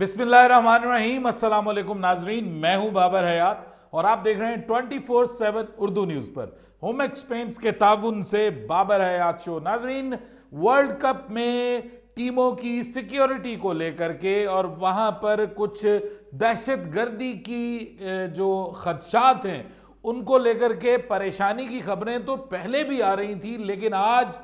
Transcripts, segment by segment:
बिस्मिल्लाहिर्रहमानिर्रहीम, अस्सलाम वालेकुम नाजरीन। मैं हूं बाबर हयात और आप देख रहे हैं 24/7 उर्दू न्यूज पर होम एक्सपेंस के ताउन से बाबर हयात शो। नाजरीन, वर्ल्ड कप में टीमों की सिक्योरिटी को लेकर के और वहां पर कुछ दहशत गर्दी की जो खदशात हैं उनको लेकर के परेशानी की खबरें तो पहले भी आ रही थी, लेकिन आज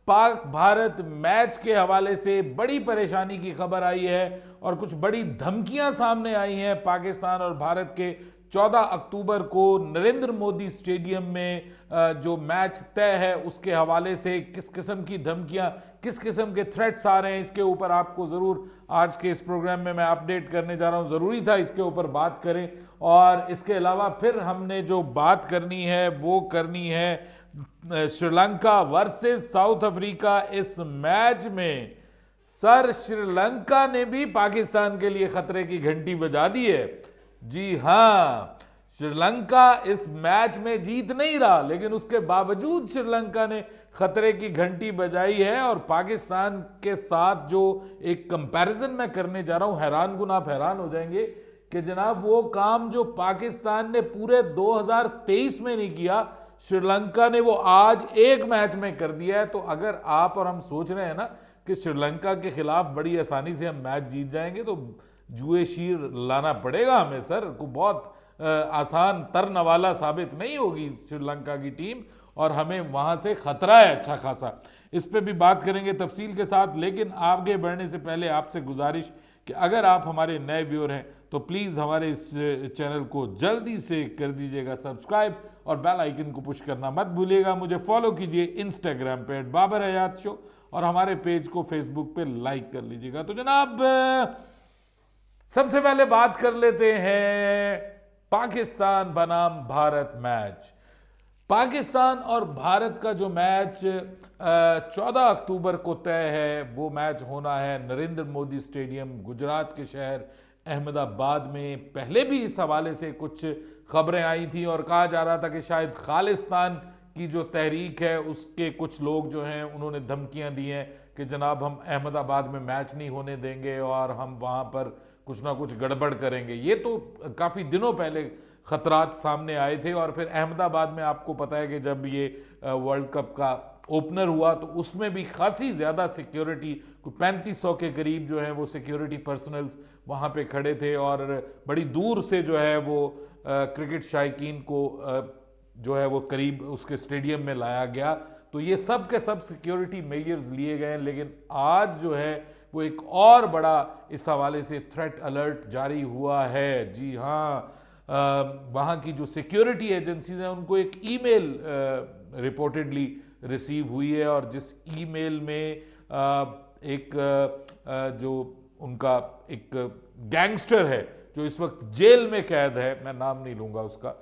पाक भारत मैच के हवाले से बड़ी परेशानी की खबर आई है और कुछ बड़ी धमकियां सामने आई हैं। पाकिस्तान और भारत के 14 अक्टूबर को नरेंद्र मोदी स्टेडियम में जो मैच तय है उसके हवाले से किस किस्म की धमकियां, किस किस्म के थ्रेट्स आ रहे हैं, इसके ऊपर आपको ज़रूर आज के इस प्रोग्राम में मैं अपडेट करने जा रहा हूं। ज़रूरी था इसके ऊपर बात करें। और इसके अलावा फिर हमने जो बात करनी है वो करनी है श्रीलंका वर्सेस साउथ अफ्रीका। इस मैच में सर श्रीलंका ने भी पाकिस्तान के लिए खतरे की घंटी बजा दी है। जी हां, श्रीलंका इस मैच में जीत नहीं रहा, लेकिन उसके बावजूद श्रीलंका ने खतरे की घंटी बजाई है। और पाकिस्तान के साथ जो एक कंपैरिजन मैं करने जा रहा हूं, हैरान गुन आप हैरान हो जाएंगे कि जनाब वो काम जो पाकिस्तान ने पूरे 2023 में नहीं किया, श्रीलंका ने वो आज एक मैच में कर दिया है। तो अगर आप और हम सोच रहे हैं ना कि श्रीलंका के खिलाफ बड़ी आसानी से हम मैच जीत जाएंगे, तो जुए शीर लाना पड़ेगा हमें सर को। बहुत आसान तरनवाला साबित नहीं होगी श्रीलंका की टीम और हमें वहां से खतरा है अच्छा खासा। इस पे भी बात करेंगे तफसील के साथ, लेकिन आगे बढ़ने से पहले आपसे गुजारिश कि अगर आप हमारे नए व्यूअर हैं तो प्लीज़ हमारे इस चैनल को जल्दी से कर दीजिएगा सब्सक्राइब और बेल आइकन को पुश करना मत भूलिएगा। मुझे फॉलो कीजिए इंस्टाग्राम पे @बाबर हयात शो और हमारे पेज को फेसबुक पे लाइक कर लीजिएगा। तो जनाब सबसे पहले बात कर लेते हैं पाकिस्तान बनाम भारत मैच। पाकिस्तान और भारत का जो मैच 14 अक्टूबर को तय है, वो मैच होना है नरेंद्र मोदी स्टेडियम गुजरात के शहर अहमदाबाद में। पहले भी इस हवाले से कुछ खबरें आई थी और कहा जा रहा था कि शायद खालिस्तान की जो तहरीक है उसके कुछ लोग जो हैं उन्होंने धमकियां दी हैं कि जनाब हम अहमदाबाद में मैच नहीं होने देंगे और हम वहाँ पर कुछ ना कुछ गड़बड़ करेंगे। ये तो काफ़ी दिनों पहले खतरात सामने आए थे। और फिर अहमदाबाद में आपको पता है कि जब ये वर्ल्ड कप का ओपनर हुआ तो उसमें भी खासी ज़्यादा सिक्योरिटी, कुछ 3500 के करीब जो है वो सिक्योरिटी पर्सनल्स वहाँ पे खड़े थे और बड़ी दूर से जो है वो क्रिकेट शायकीन को जो है वो करीब उसके स्टेडियम में लाया गया। तो ये सब के सब सिक्योरिटी मेजर्स लिए गए हैं। लेकिन आज जो है वो एक और बड़ा इस हवाले से थ्रेट अलर्ट जारी हुआ है। जी हाँ, वहाँ की जो सिक्योरिटी एजेंसीज हैं उनको एक ईमेल रिपोर्टेडली रिसीव हुई है और जिस ईमेल में एक जो उनका एक गैंगस्टर है जो इस वक्त जेल में कैद है, मैं नाम नहीं लूँगा उसका,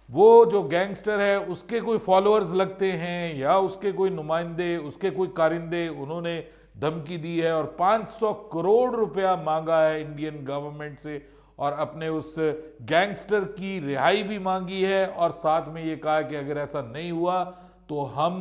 वो जो गैंगस्टर है उसके कोई फॉलोअर्स लगते हैं या उसके कोई नुमाइंदे, उसके कोई कारिंदे, उन्होंने धमकी दी है और 500 करोड़ रुपया मांगा है इंडियन गवर्नमेंट से और अपने उस गैंगस्टर की रिहाई भी मांगी है। और साथ में ये कहा कि अगर ऐसा नहीं हुआ तो हम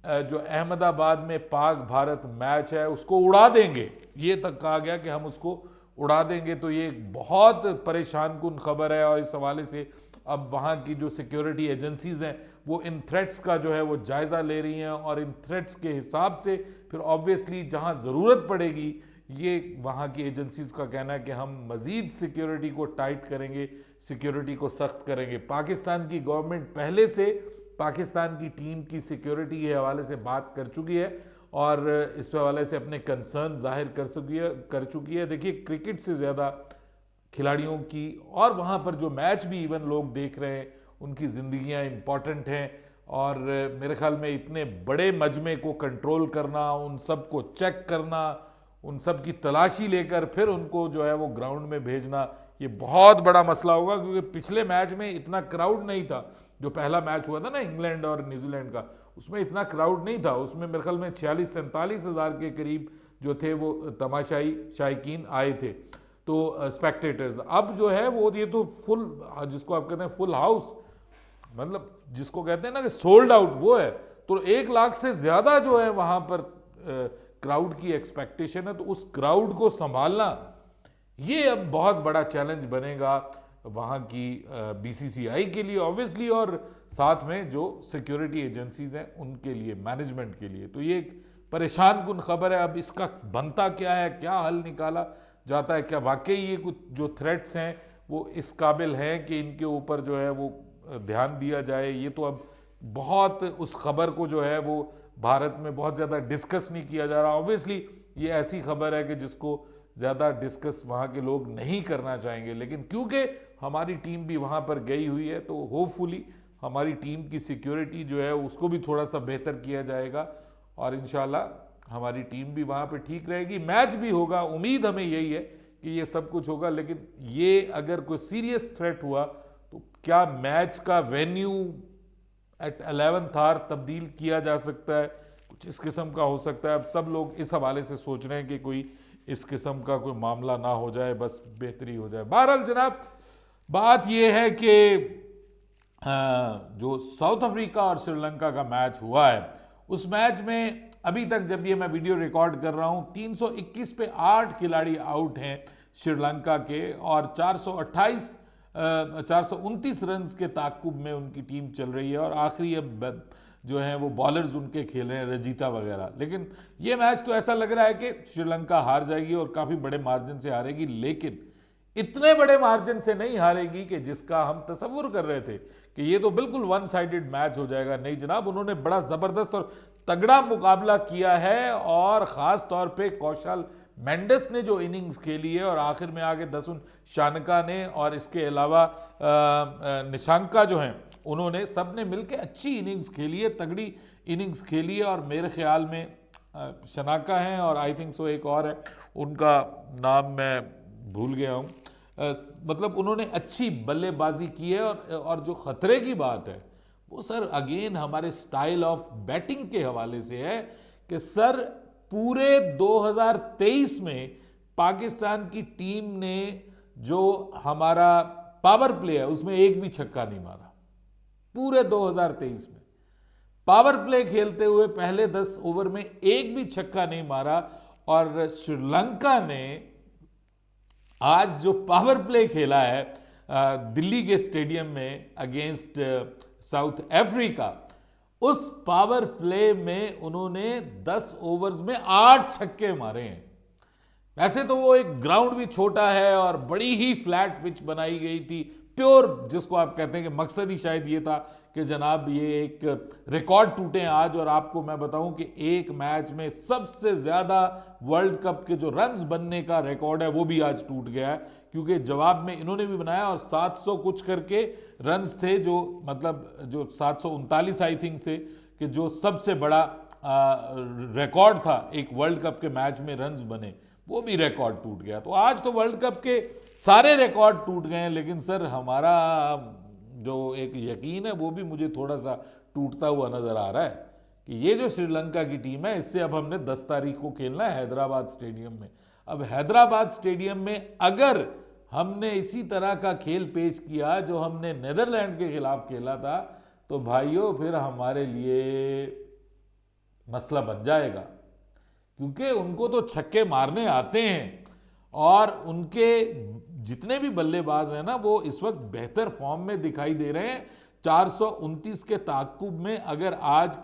जो अहमदाबाद में पाक भारत मैच है उसको उड़ा देंगे। ये तक कहा गया कि हम उसको उड़ा देंगे। तो ये एक बहुत परेशान कुन खबर है और इस हवाले से अब वहाँ की जो सिक्योरिटी एजेंसीज हैं वो इन थ्रेट्स का जो है वो जायज़ा ले रही हैं और इन थ्रेट्स के हिसाब से फिर ऑब्वियसली जहाँ ज़रूरत पड़ेगी, ये वहाँ की एजेंसीज का कहना है कि हम मज़ीद सिक्योरिटी को टाइट करेंगे, सिक्योरिटी को सख्त करेंगे। पाकिस्तान की गवर्नमेंट पहले से पाकिस्तान की टीम की सिक्योरिटी के हवाले से बात कर चुकी है और इस हवाले से अपने कंसर्न जाहिर कर चुकी है। देखिए, क्रिकेट से ज़्यादा खिलाड़ियों की और वहाँ पर जो मैच भी इवन लोग देख रहे हैं उनकी ज़िंदगियाँ इम्पॉर्टेंट हैं और मेरे ख्याल में इतने बड़े मजमे को कंट्रोल करना, उन सब को चेक करना, उन सब की तलाशी लेकर फिर उनको जो है वो ग्राउंड में भेजना, ये बहुत बड़ा मसला होगा। क्योंकि पिछले मैच में इतना क्राउड नहीं था, जो पहला मैच हुआ था ना इंग्लैंड और न्यूजीलैंड का, उसमें इतना क्राउड नहीं था। उसमें मेरे ख्याल में 46-47 हज़ार के करीब जो थे वो तमाशाई शायकीन आए थे, तो स्पेक्टेटर्स। अब जो है वो ये तो फुल, जिसको आप कहते हैं फुल हाउस, मतलब जिसको कहते हैं ना कि सोल्ड आउट, वो है। तो 1 लाख से ज़्यादा जो है वहाँ पर क्राउड की एक्सपेक्टेशन है। तो उस क्राउड को संभालना ये अब बहुत बड़ा चैलेंज बनेगा वहाँ की बीसीसीआई के लिए ऑब्वियसली, और साथ में जो सिक्योरिटी एजेंसीज हैं उनके लिए, मैनेजमेंट के लिए। तो ये एक परेशान कुन खबर है। अब इसका बनता क्या है, क्या हल निकाला जाता है, क्या वाकई ये कुछ जो थ्रेट्स हैं वो इस काबिल हैं कि इनके ऊपर जो है वो ध्यान दिया जाए। ये तो अब बहुत उस खबर को जो है वो भारत में बहुत ज़्यादा डिस्कस नहीं किया जा रहा। ऑब्वियसली ये ऐसी खबर है कि जिसको ज़्यादा डिस्कस वहाँ के लोग नहीं करना चाहेंगे, लेकिन क्योंकि हमारी टीम भी वहाँ पर गई हुई है तो होपफुली हमारी टीम की सिक्योरिटी जो है उसको भी थोड़ा सा बेहतर किया जाएगा और इंशाल्लाह हमारी टीम भी वहाँ पे ठीक रहेगी। मैच भी होगा, उम्मीद हमें यही है कि ये सब कुछ होगा। लेकिन ये अगर कोई सीरियस थ्रेट हुआ तो क्या मैच का वेन्यू एट 11th आवर तब्दील किया जा सकता है, कुछ इस किस्म का हो सकता है। अब सब लोग इस हवाले से सोच रहे हैं कि कोई इस किस्म का कोई मामला ना हो जाए, बस बेहतरी हो जाए। बहरहाल जनाब, बात यह है कि जो साउथ अफ्रीका और श्रीलंका का मैच हुआ है, उस मैच में अभी तक जब ये मैं वीडियो रिकॉर्ड कर रहा हूं 321 पे 8 खिलाड़ी आउट हैं श्रीलंका के, और 429 रन के ताकुब में उनकी टीम चल रही है। और आखिरी अब जो हैं वो बॉलर्स उनके खेल रहे हैं, रजीता वगैरह। लेकिन ये मैच तो ऐसा लग रहा है कि श्रीलंका हार जाएगी और काफ़ी बड़े मार्जिन से हारेगी, लेकिन इतने बड़े मार्जिन से नहीं हारेगी कि जिसका हम तसव्वुर कर रहे थे कि ये तो बिल्कुल वन साइडेड मैच हो जाएगा। नहीं जनाब, उन्होंने बड़ा ज़बरदस्त और तगड़ा मुकाबला किया है, और ख़ास तौर पे कौशल मेंडिस ने जो इनिंग्स खेली है, और आखिर में आगे दसुन शानका ने, और इसके अलावा निशांका जो हैं उन्होंने, सब ने मिलकर अच्छी इनिंग्स खेली है, तगड़ी इनिंग्स खेली है। और मेरे ख्याल में शनाका हैं और आई थिंक सो एक और है, उनका नाम मैं भूल गया हूँ। मतलब उन्होंने अच्छी बल्लेबाजी की है। और जो ख़तरे की बात है वो सर अगेन हमारे स्टाइल ऑफ बैटिंग के हवाले से है कि सर पूरे 2023 में पाकिस्तान की टीम ने जो हमारा पावर प्ले है उसमें एक भी छक्का नहीं मारा। पूरे 2023 में पावर प्ले खेलते हुए पहले 10 ओवर में एक भी छक्का नहीं मारा। और श्रीलंका ने आज जो पावर प्ले खेला है दिल्ली के स्टेडियम में अगेंस्ट साउथ अफ्रीका, उस पावर प्ले में उन्होंने 10 ओवर्स में 8 छक्के मारे हैं। वैसे तो वो एक ग्राउंड भी छोटा है और बड़ी ही फ्लैट पिच बनाई गई थी, प्योर जिसको आप कहते हैं कि मकसद ही शायद ये था कि जनाब ये एक रिकॉर्ड टूटे आज। और आपको मैं बताऊं कि एक मैच में सबसे ज़्यादा वर्ल्ड कप के जो रन्स बनने का रिकॉर्ड है वो भी आज टूट गया है, क्योंकि जवाब में इन्होंने भी बनाया और 700 कुछ करके रन्स थे, जो मतलब जो 739 आई थिंक से, कि जो सबसे बड़ा रिकॉर्ड था एक वर्ल्ड कप के मैच में रन्स बने, वो भी रिकॉर्ड टूट गया। तो आज तो वर्ल्ड कप के सारे रिकॉर्ड टूट गए हैं, लेकिन सर हमारा जो एक यकीन है वो भी मुझे थोड़ा सा टूटता हुआ नजर आ रहा है कि ये जो श्रीलंका की टीम है, इससे अब हमने 10 तारीख को खेलना है हैदराबाद स्टेडियम में। अब हैदराबाद स्टेडियम में अगर हमने इसी तरह का खेल पेश किया जो हमने नेदरलैंड के खिलाफ खेला था, तो भाइयों फिर हमारे लिए मसला बन जाएगा, क्योंकि उनको तो छक्के मारने आते हैं और उनके जितने भी बल्लेबाज हैं ना वो इस वक्त बेहतर फॉर्म में दिखाई दे रहे हैं। 429 के ताकुब में अगर आज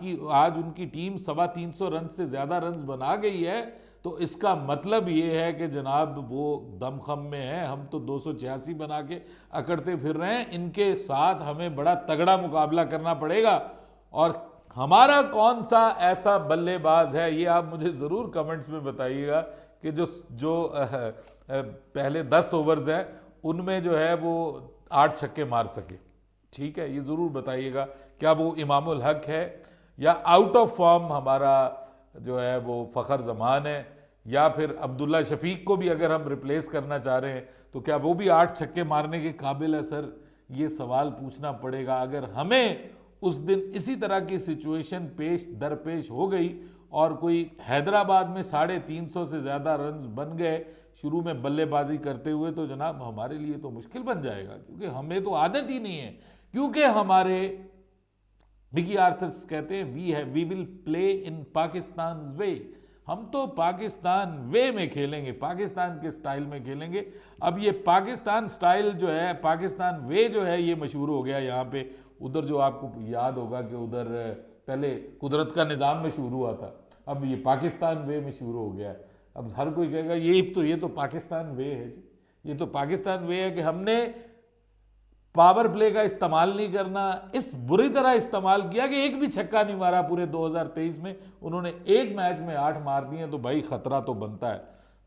उनकी टीम 325 रन से ज़्यादा रन बना गई है, तो इसका मतलब ये है कि जनाब वो दमखम में है। हम तो 286 बना के अकड़ते फिर रहे हैं, इनके साथ हमें बड़ा तगड़ा मुकाबला करना पड़ेगा। और हमारा कौन सा ऐसा बल्लेबाज है ये आप मुझे ज़रूर कमेंट्स में बताइएगा कि जो पहले 10 ओवर्स हैं उनमें जो है वो 8 छक्के मार सके। ठीक है, ये ज़रूर बताइएगा, क्या वो इमामुल हक है या आउट ऑफ फॉर्म हमारा जो है वो फ़खर जमान है, या फिर अब्दुल्ला शफीक को भी अगर हम रिप्लेस करना चाह रहे हैं तो क्या वो भी 8 छक्के मारने के काबिल है। सर ये सवाल पूछना पड़ेगा। अगर हमें उस दिन इसी तरह की सिचुएशन दरपेश हो गई और कोई हैदराबाद में 350 से ज़्यादा रन्स बन गए शुरू में बल्लेबाजी करते हुए, तो जनाब हमारे लिए तो मुश्किल बन जाएगा, क्योंकि हमें तो आदत ही नहीं है। क्योंकि हमारे मिकी आर्थर्स कहते हैं we will play in Pakistan way, हम तो पाकिस्तान वे में खेलेंगे, पाकिस्तान के स्टाइल में खेलेंगे। अब ये पाकिस्तान स्टाइल जो है, पाकिस्तान वे जो है, ये मशहूर हो गया यहाँ पे। उधर जो आपको याद होगा कि उधर पहले कुदरत का निज़ाम में शुरू हुआ था, अब ये पाकिस्तान वे में शुरू हो गया है। अब हर कोई कहेगा ये तो पाकिस्तान वे है जी, ये तो पाकिस्तान वे है कि हमने पावर प्ले का इस्तेमाल नहीं करना, इस बुरी तरह इस्तेमाल किया कि एक भी छक्का नहीं मारा पूरे 2023 में। उन्होंने एक मैच में 8 मार दिए, तो भाई खतरा तो बनता है।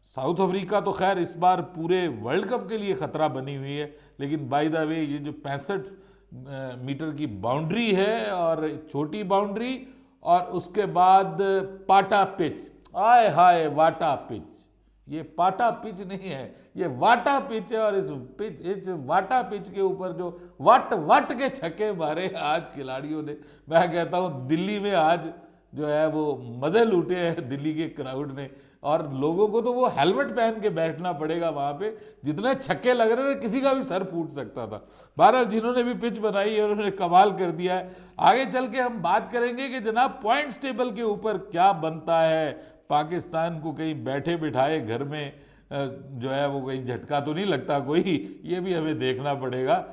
साउथ अफ्रीका तो खैर इस बार पूरे वर्ल्ड कप के लिए खतरा बनी हुई है, लेकिन बाय द वे ये जो 65 मीटर की बाउंड्री है और छोटी बाउंड्री, और उसके बाद पाटा पिच, आय हाय वाटा पिच, ये पाटा पिच नहीं है, ये वाटा पिच है। और इस वाटा पिच के ऊपर जो वट वट के छक्के मारे आज खिलाड़ियों ने, मैं कहता हूँ दिल्ली में आज जो है वो मजे लूटे हैं दिल्ली के क्राउड ने। और लोगों को तो वो हेलमेट पहन के बैठना पड़ेगा वहां पे, जितने छक्के लग रहे थे किसी का भी सर फूट सकता था। बहरहाल जिन्होंने भी पिच बनाई है उन्होंने कमाल कर दिया है। आगे चल के हम बात करेंगे कि जनाब पॉइंट्स टेबल के ऊपर क्या बनता है। पाकिस्तान को कहीं बैठे बिठाए घर में जो है वो कहीं झटका तो नहीं लगता कोई, ये भी हमें देखना पड़ेगा।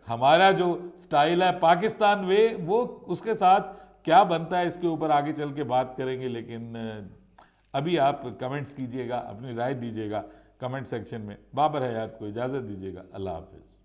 हमारा जो स्टाइल है पाकिस्तान वे, वो उसके साथ क्या बनता है इसके ऊपर आगे चल के बात करेंगे। लेकिन अभी आप कमेंट्स कीजिएगा, अपनी राय दीजिएगा कमेंट सेक्शन में। बाबर हयात को इजाज़त दीजिएगा, अल्लाह हाफिज़।